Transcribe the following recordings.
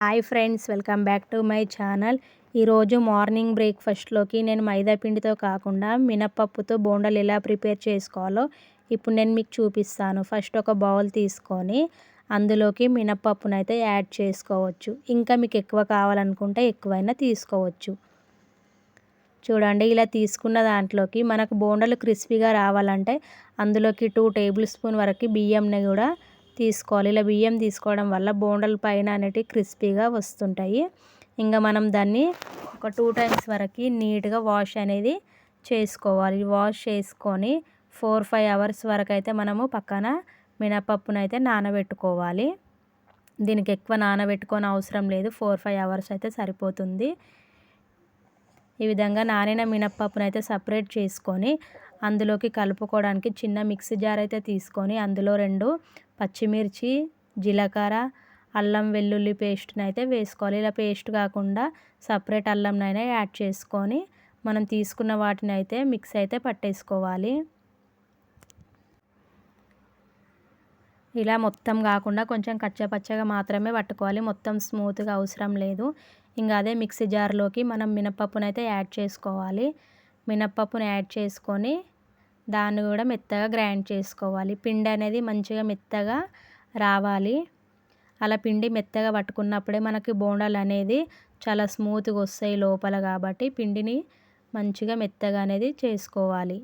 Hi friends, welcome back to my channel. ఈరోజు morning బ్రేక్ఫాస్ట్లోకి నేను మైదా పిండితో కాకుండా మినపప్పుతో బోండాలు ఎలా ప్రిపేర్ చేసుకోవాలో ఇప్పుడు నేను మీకు చూపిస్తాను. ఫస్ట్ ఒక బౌల్ తీసుకొని అందులోకి మినపప్పునైతే యాడ్ చేసుకోవచ్చు. ఇంకా మీకు ఎక్కువ కావాలనుకుంటే ఎక్కువైనా తీసుకోవచ్చు. చూడండి, ఇలా తీసుకున్న దాంట్లోకి మనకు బోండాలు క్రిస్పీగా రావాలంటే అందులోకి 2 టేబుల్ స్పూన్ వరకు బియ్యంని కూడా తీసుకోవాలి. ఇలా బియ్యం తీసుకోవడం వల్ల బోండాల పైన అనేటివి క్రిస్పీగా వస్తుంటాయి. ఇంకా మనం దాన్ని ఒక 2 టైమ్స్ వరకు నీట్గా వాష్ అనేది చేసుకోవాలి. వాష్ చేసుకొని 4-5 అవర్స్ వరకు అయితే మనము పక్కన మినపప్పునైతే నానబెట్టుకోవాలి. దీనికి ఎక్కువ నానబెట్టుకోని అవసరం లేదు, 4-5 అవర్స్ అయితే సరిపోతుంది. ఈ విధంగా నానిన మినపప్పునైతే సపరేట్ చేసుకొని అందులోకి కలుపుకోవడానికి చిన్న మిక్సీ జార్ అయితే తీసుకొని అందులో 2 పచ్చిమిర్చి, జీలకర్ర, అల్లం వెల్లుల్లి పేస్ట్ని అయితే వేసుకోవాలి. ఇలా పేస్ట్ కాకుండా సపరేట్ అల్లంనైనా యాడ్ చేసుకొని మనం తీసుకున్న వాటిని అయితే మిక్స్ అయితే పట్టేసుకోవాలి. ఇలా మొత్తం కాకుండా కొంచెం కచ్చపచ్చగా మాత్రమే పట్టుకోవాలి, మొత్తం స్మూత్గా అవసరం లేదు. ఇంకా అదే మిక్సీ జార్లోకి మనం మినపప్పునైతే యాడ్ చేసుకోవాలి. మినపప్పుని యాడ్ చేసుకొని దాన్ని కూడా మెత్తగా గ్రైండ్ చేసుకోవాలి. పిండి అనేది మంచిగా మెత్తగా రావాలి. అలా పిండి మెత్తగా పట్టుకున్నప్పుడే మనకి బోండాలు అనేది చాలా స్మూత్గా వస్తాయి లోపల. కాబట్టి పిండిని మంచిగా మెత్తగా అనేది చేసుకోవాలి.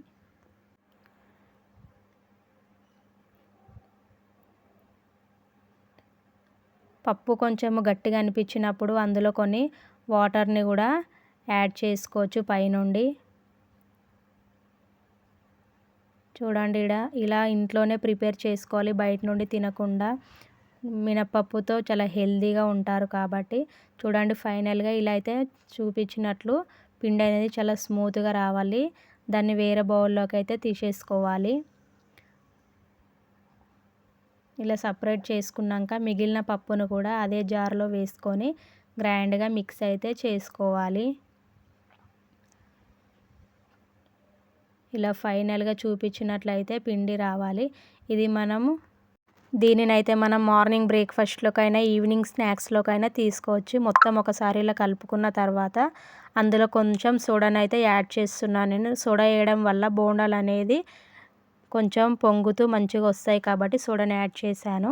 పప్పు కొంచెం గట్టిగా అనిపించినప్పుడు అందులో కొన్ని వాటర్ని కూడా యాడ్ చేసుకోవచ్చు పైనుండి. చూడండి, ఇలా ఇంట్లోనే ప్రిపేర్ చేసుకోవాలి, బయట నుండి తినకుండా. మినపప్పుతో చాలా హెల్తీగా ఉంటారు కాబట్టి. చూడండి, ఫైనల్గా ఇలా అయితే చూపించినట్లు పిండి అనేది చాలా స్మూత్గా రావాలి. దాన్ని వేరే బౌల్లోకి అయితే తీసేసుకోవాలి. ఇలా సపరేట్ చేసుకున్నాక మిగిలిన పప్పును కూడా అదే జార్లో వేసుకొని గ్రైండ్గా మిక్స్ అయితే చేసుకోవాలి. ఇలా ఫైనల్గా చూపించినట్లయితే పిండి రావాలి. దీనినైతే మనం మార్నింగ్ బ్రేక్ఫాస్ట్లోకైనా ఈవినింగ్ స్నాక్స్లోకైనా తీసుకోవచ్చు. మొత్తం ఒకసారి ఇలా కలుపుకున్న తర్వాత అందులో కొంచెం సోడానైతే యాడ్ చేస్తున్నాను నేను. సోడా వేయడం వల్ల బోండాలు అనేది కొంచెం పొంగుతూ మంచిగా వస్తాయి కాబట్టి సోడాని యాడ్ చేశాను.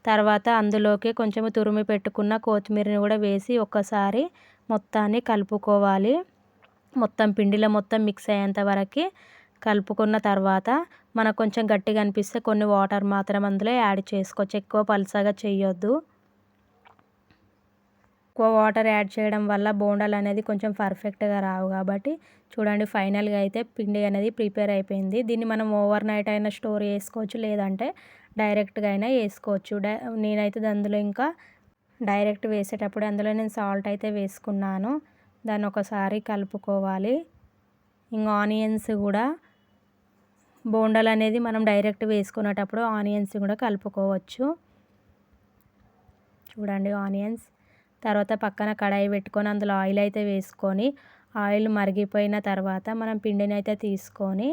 తర్వాత అందులోకి కొంచెం తురిమి పెట్టుకున్న కొత్తిమీరని కూడా వేసి ఒక్కసారి మొత్తాన్ని కలుపుకోవాలి. మొత్తం పిండిలో మొత్తం మిక్స్ అయ్యేంత వరకు కలుపుకున్న తర్వాత మనకు కొంచెం గట్టిగా అనిపిస్తే కొన్ని వాటర్ మాత్రం అందులో యాడ్ చేసుకోవచ్చు. ఎక్కువ పలుచగా చేయొద్దు. ఎక్కువ వాటర్ యాడ్ చేయడం వల్ల బోండాలు అనేది కొంచెం పర్ఫెక్ట్గా రావు కాబట్టి. చూడండి, ఫైనల్గా అయితే పిండి అనేది ప్రిపేర్ అయిపోయింది. దీన్ని మనం ఓవర్ నైట్ అయినా స్టోర్ చేసుకోవచ్చు, లేదంటే డైరెక్ట్గా అయినా వేసుకోవచ్చు. నేనైతే అందులో ఇంకా డైరెక్ట్ వేసేటప్పుడు అందులో నేను సాల్ట్ అయితే వేసుకున్నాను. దాన్ని ఒకసారి కలుపుకోవాలి. ఇంకా ఆనియన్స్ కూడా, బోండాలు అనేది మనం డైరెక్ట్ వేసుకునేటప్పుడు ఆనియన్స్ కూడా కలుపుకోవచ్చు. చూడండి, ఆనియన్స్. తర్వాత పక్కన కడాయి పెట్టుకొని అందులో ఆయిల్ అయితే వేసుకొని ఆయిల్ మరిగిపోయిన తర్వాత మనం పిండిని అయితే తీసుకొని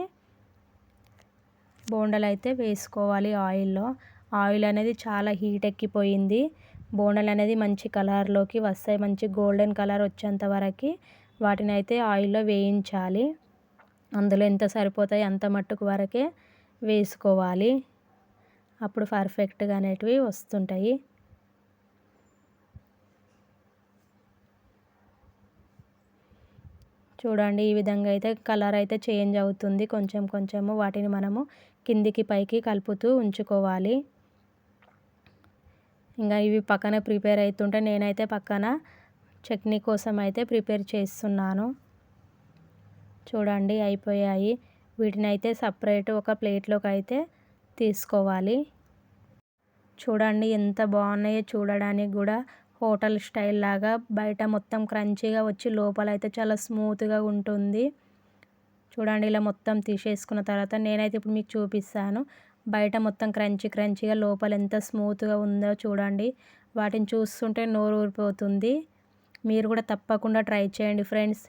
బోండాలు అయితే వేసుకోవాలి ఆయిల్లో. ఆయిల్ అనేది చాలా హీట్ ఎక్కిపోయింది. బోండాలు అనేది మంచి కలర్లోకి వస్తాయి. మంచి గోల్డెన్ కలర్ వచ్చేంత వరకు వాటిని అయితే ఆయిల్లో వేయించాలి. అందులో ఎంత సరిపోతాయి అంత మట్టుకు వరకే వేసుకోవాలి. అప్పుడు పర్ఫెక్ట్గా అనేటివి వస్తుంటాయి. చూడండి, ఈ విధంగా అయితే కలర్ అయితే చేంజ్ అవుతుంది. కొంచెం కొంచెము వాటిని మనము కిందికి పైకి కలుపుతూ ఉంచుకోవాలి. ఇంకా ఇవి పక్కన ప్రిపేర్ అవుతుంటే నేనైతే పక్కన చట్నీ కోసం అయితే ప్రిపేర్ చేస్తున్నాను. చూడండి, అయిపోయాయి. వీటిని అయితే సపరేట్ ఒక ప్లేట్లోకి అయితే తీసుకోవాలి. చూడండి, ఎంత బాగున్నాయో. చూడడానికి కూడా హోటల్ స్టైల్ లాగా బయట మొత్తం క్రంచీగా వచ్చి లోపల అయితే చాలా స్మూత్గా ఉంటుంది. చూడండి, ఇలా మొత్తం తీసేసుకున్న తర్వాత నేనైతే ఇప్పుడు మీకు చూపిస్తాను. బయట మొత్తం క్రంచీగా, లోపల ఎంత స్మూత్గా ఉందో చూడండి. వాటిని చూస్తుంటే నోరు ఊరిపోతుంది. మీరు కూడా తప్పకుండా ట్రై చేయండి ఫ్రెండ్స్.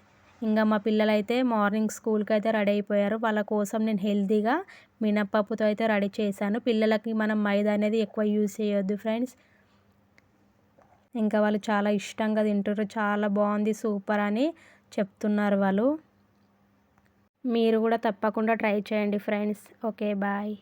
ఇంకా మా పిల్లలైతే మార్నింగ్ స్కూల్కి అయితే రెడీ అయిపోయారు. వాళ్ళ కోసం నేను హెల్తీగా మినపప్పుతో అయితే రెడీ చేశాను. పిల్లలకి మనం మైదా అనేది ఎక్కువ యూజ్ చేయొద్దు ఫ్రెండ్స్. ఇంకా వాళ్ళు చాలా ఇష్టంగా తింటుర్రు. చాలా బాగుంది, సూపర్ అని చెప్తున్నారు వాళ్ళు. మీరు కూడా తప్పకుండా ట్రై చేయండి ఫ్రెండ్స్. Okay, bye.